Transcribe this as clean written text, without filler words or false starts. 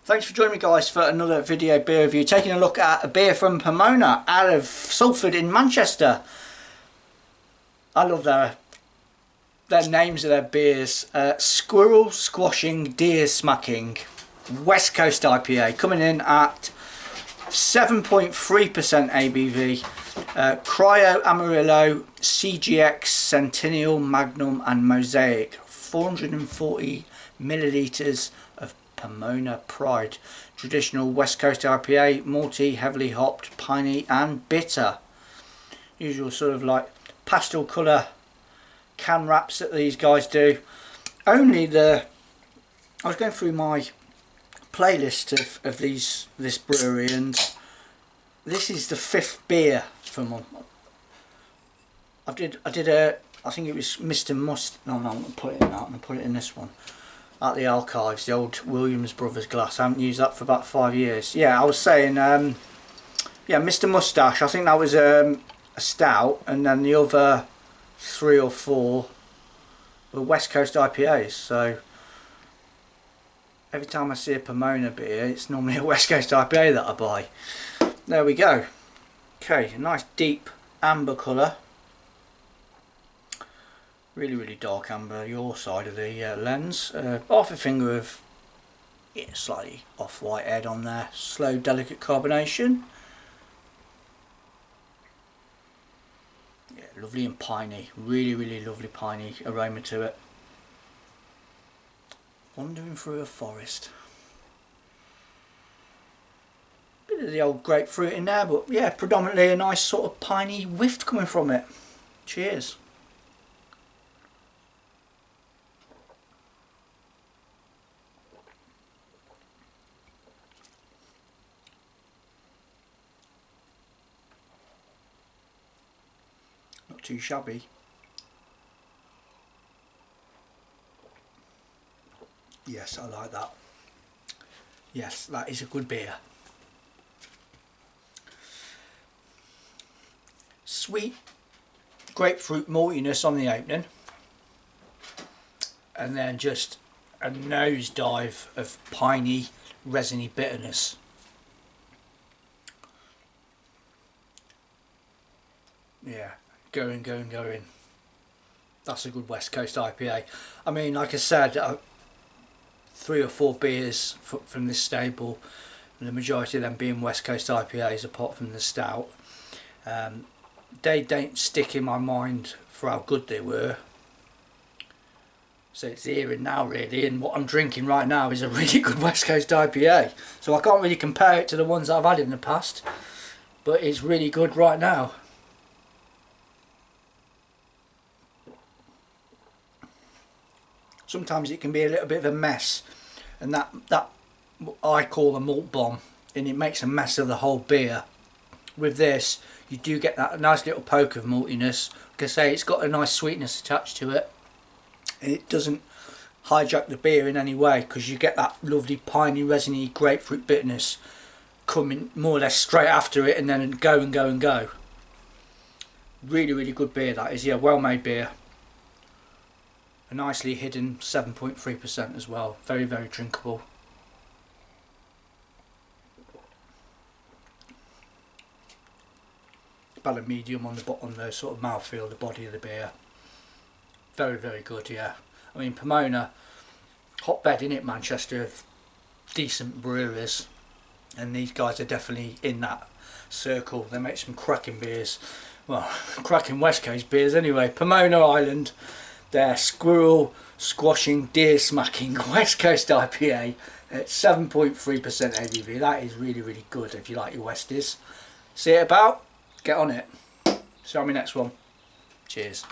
Thanks for joining me, guys, for another video beer review. Taking a look at a beer from Pomona out of Salford in Manchester. I love their names of their beers. Squirrel Squashing Deer Smacking West Coast IPA, coming in at 7.3% ABV. Cryo Amarillo, CGX, Centennial, Magnum and Mosaic. 440 millilitres of Pomona Pride. Traditional West Coast IPA, malty, heavily hopped, piney and bitter. Usual sort of like pastel colour can wraps that these guys do. I was going through my playlist of this brewery, and this is the 5th beer from them. I think it was Mr. Must. No, I'm going to put it in that. I'm going to put it in this one. At the archives, the old Williams Brothers glass. I haven't used that for about 5 years. Yeah, I was saying, yeah, Mr. Mustache. I think that was a stout, and then the other 3 or 4 were West Coast IPAs. So every time I see a Pomona beer, it's normally a West Coast IPA that I buy. There we go. Okay, a nice deep amber colour. Really dark amber, your side of the lens. Half a finger of slightly off-white head on there. Slow, delicate carbonation. Yeah, lovely and piney. Really lovely piney aroma to it. Wandering through a forest. Bit of the old grapefruit in there, but yeah, predominantly a nice sort of piney whiff coming from it. Cheers. Not too shabby. Yes, I like that. Yes, that is a good beer. Sweet grapefruit maltiness on the opening, and then just a nosedive of piney, resiny bitterness. Yeah, going. That's a good West Coast IPA. I mean, like I said, 3 or 4 beers from this stable, and the majority of them being West Coast IPAs apart from the stout. They don't stick in my mind for how good they were. So it's here and now really, and what I'm drinking right now is a really good West Coast IPA. So I can't really compare it to the ones that I've had in the past, but it's really good right now. Sometimes it can be a little bit of a mess, and that I call a malt bomb, and it makes a mess of the whole beer. With this, you do get that nice little poke of maltiness. Like I say, it's got a nice sweetness attached to it. It doesn't hijack the beer in any way, because you get that lovely piney, resiny grapefruit bitterness coming more or less straight after it, and then go. Really good beer that is. Yeah, well made beer. A nicely hidden 7.3% as well. Very drinkable. About a medium on the bottom, the sort of mouthfeel, the body of the beer. Very good, yeah. I mean, Pomona, hotbed in it, Manchester, of decent breweries, and these guys are definitely in that circle. They make some cracking beers. Well, cracking West Coast beers anyway. Pomona Island, their Squirrel Squashing Deer Smacking West Coast IPA at 7.3% ABV. That is really good if you like your Westies. See it about? Get on it. See you on my next one. Cheers.